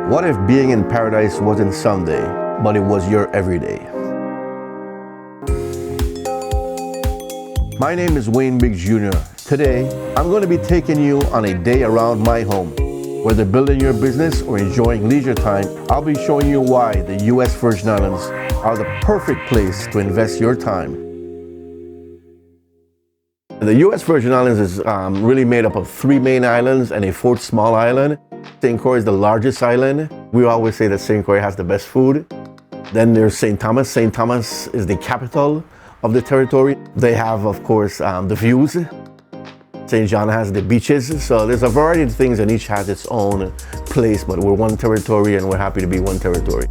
What if being in paradise wasn't someday, but it was your everyday? My name is Wayne Biggs Jr. Today, I'm going to be taking you on a day around my home. Whether building your business or enjoying leisure time, I'll be showing you why the U.S. Virgin Islands are the perfect place to invest your time. The U.S. Virgin Islands is really made up of 3 main islands and a 4th small island. St. Croix is the largest island. We always say that St. Croix has the best food. Then there's St. Thomas. St. Thomas is the capital of the territory. They have, of course, the views. St. John has the beaches. So there's a variety of things, and each has its own place, but we're one territory and we're happy to be one territory.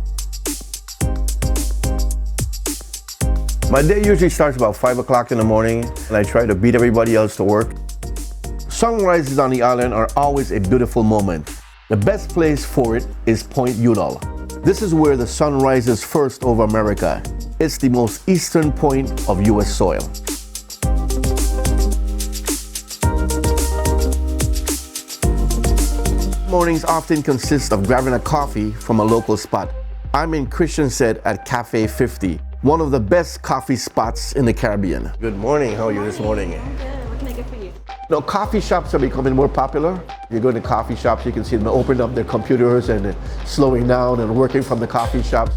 My day usually starts about 5 o'clock in the morning, and I try to beat everybody else to work. Sunrises on the island are always a beautiful moment. The best place for it is Point Udall. This is where the sun rises first over America. It's the most eastern point of U.S. soil. Mornings often consist of grabbing a coffee from a local spot. I'm in Christiansted at Cafe 50, one of the best coffee spots in the Caribbean. Good morning, how are you this morning? I'm good. What can I get for you? Now, coffee shops are becoming more popular. You go to coffee shops, you can see them opening up their computers and slowing down and working from the coffee shops.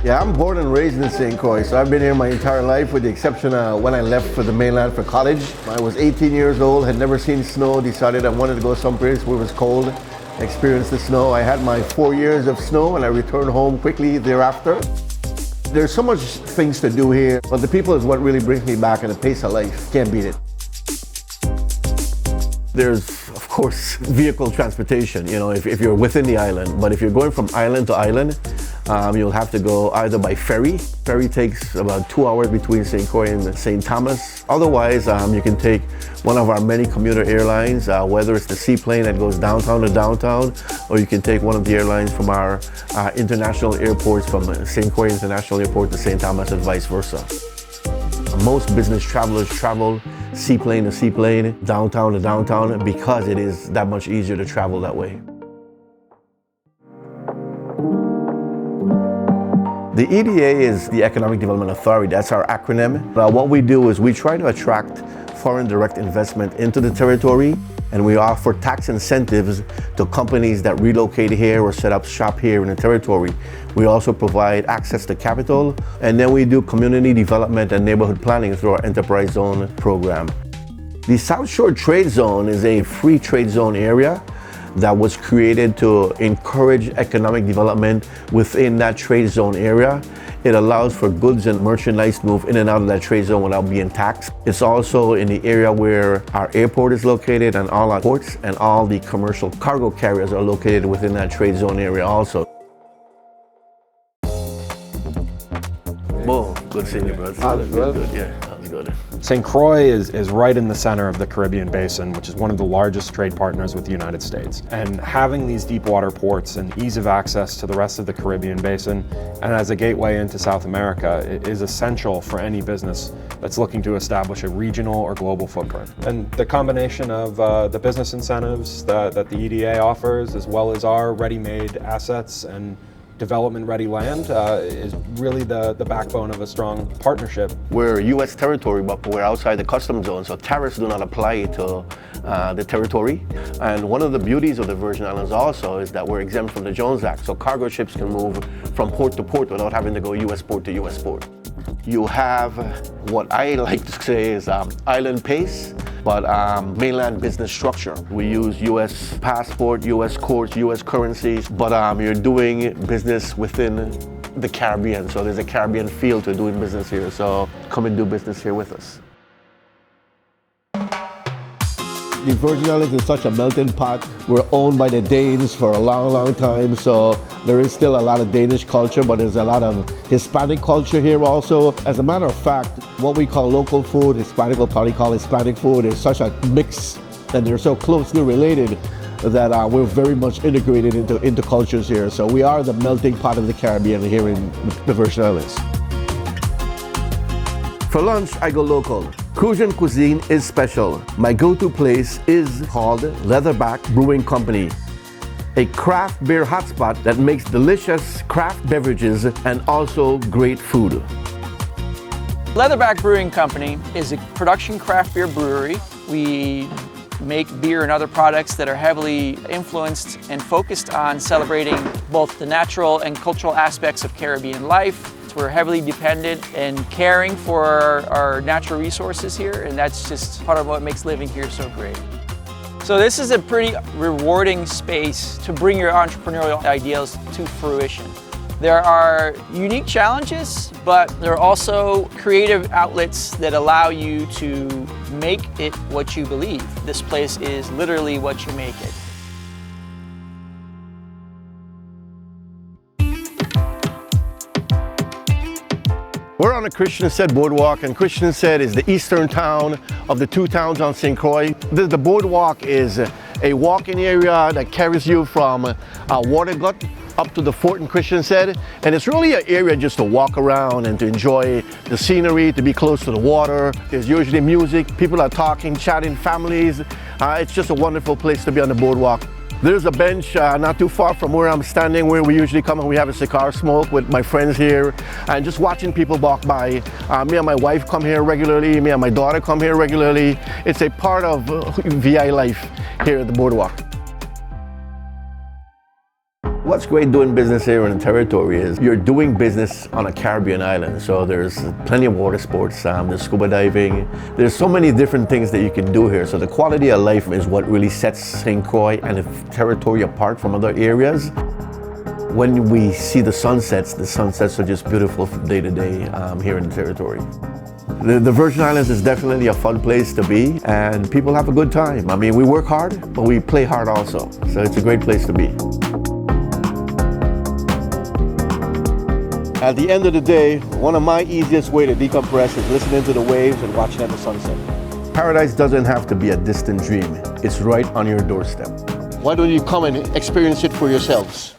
Yeah, I'm born and raised in St. Croix, so I've been here my entire life with the exception of when I left for the mainland for college. I was 18 years old, had never seen snow, decided I wanted to go someplace where it was cold, experience the snow. I had my 4 years of snow and I returned home quickly thereafter. There's so much things to do here, but the people is what really brings me back, and the pace of life. Can't beat it. There's, of course, vehicle transportation, if you're within the island. But if you're going from island to island, you'll have to go either by ferry. Ferry takes about 2 hours between St. Croix and St. Thomas. Otherwise, you can take one of our many commuter airlines, whether it's the seaplane that goes downtown to downtown, or you can take one of the airlines from our international airports, from St. Croix International Airport to St. Thomas and vice versa. Most business travelers travel seaplane to seaplane, downtown to downtown, because it is that much easier to travel that way. The EDA is the Economic Development Authority. That's our acronym. What we do is we try to attract foreign direct investment into the territory, and we offer tax incentives to companies that relocate here or set up shop here in the territory. We also provide access to capital, and then we do community development and neighborhood planning through our Enterprise Zone program. The South Shore Trade Zone is a free trade zone area that was created to encourage economic development within that trade zone area. It allows for goods and merchandise to move in and out of that trade zone without being taxed. It's also in the area where our airport is located, and all our ports and all the commercial cargo carriers are located within that trade zone area also. Whoa, good seeing you, bro. Good, yeah, that was good. St. Croix is right in the center of the Caribbean basin, which is one of the largest trade partners with the United States. And having these deep water ports and ease of access to the rest of the Caribbean basin, and as a gateway into South America, is essential for any business that's looking to establish a regional or global footprint. And the combination of the business incentives that the EDA offers, as well as our ready-made assets and development-ready land, is really the backbone of a strong partnership. We're U.S. territory, but we're outside the customs zone, so tariffs do not apply to the territory. And one of the beauties of the Virgin Islands also is that we're exempt from the Jones Act, so cargo ships can move from port to port without having to go U.S. port to U.S. port. You have what I like to say is island pace, but mainland business structure. We use U.S. passport, U.S. courts, U.S. currencies, but you're doing business within the Caribbean, so there's a Caribbean feel to doing business here, so come and do business here with us. The Virgin Islands is such a melting pot. We're owned by the Danes for a long, long time, so there is still a lot of Danish culture, but there's a lot of Hispanic culture here also. As a matter of fact, what we call local food, Hispanic will probably call Hispanic food, is such a mix, and they're so closely related that we're very much integrated into cultures here. So we are the melting pot of the Caribbean here in the Virgin Islands. For lunch, I go local. Crucian cuisine is special. My go-to place is called Leatherback Brewing Company. a craft beer hotspot that makes delicious craft beverages and also great food. Leatherback Brewing Company is a production craft beer brewery. We make beer and other products that are heavily influenced and focused on celebrating both the natural and cultural aspects of Caribbean life. We're heavily dependent and caring for our natural resources here, and that's just part of what makes living here so great. So this is a pretty rewarding space to bring your entrepreneurial ideals to fruition. There are unique challenges, but there are also creative outlets that allow you to make it what you believe. This place is literally what you make it. We're on the Christiansted Boardwalk, and Christiansted is the eastern town of the two towns on St. Croix. The boardwalk is a walking area that carries you from Watergut up to the fort in Christiansted, and it's really an area just to walk around and to enjoy the scenery, to be close to the water. There's usually music, people are talking, chatting, families. It's just a wonderful place to be on the boardwalk. There's a bench not too far from where I'm standing, where we usually come and we have a cigar smoke with my friends here and just watching people walk by. Me and my wife come here regularly, me and my daughter come here regularly. It's a part of VI life here at the boardwalk. What's great doing business here in the territory is you're doing business on a Caribbean island. So there's plenty of water sports, there's scuba diving. There's so many different things that you can do here. So the quality of life is what really sets St. Croix and the territory apart from other areas. When we see the sunsets are just beautiful from day to day here in the territory. The Virgin Islands is definitely a fun place to be, and people have a good time. I mean, we work hard, but we play hard also. So it's a great place to be. At the end of the day, one of my easiest ways to decompress is listening to the waves and watching at the sunset. Paradise doesn't have to be a distant dream. It's right on your doorstep. Why don't you come and experience it for yourselves?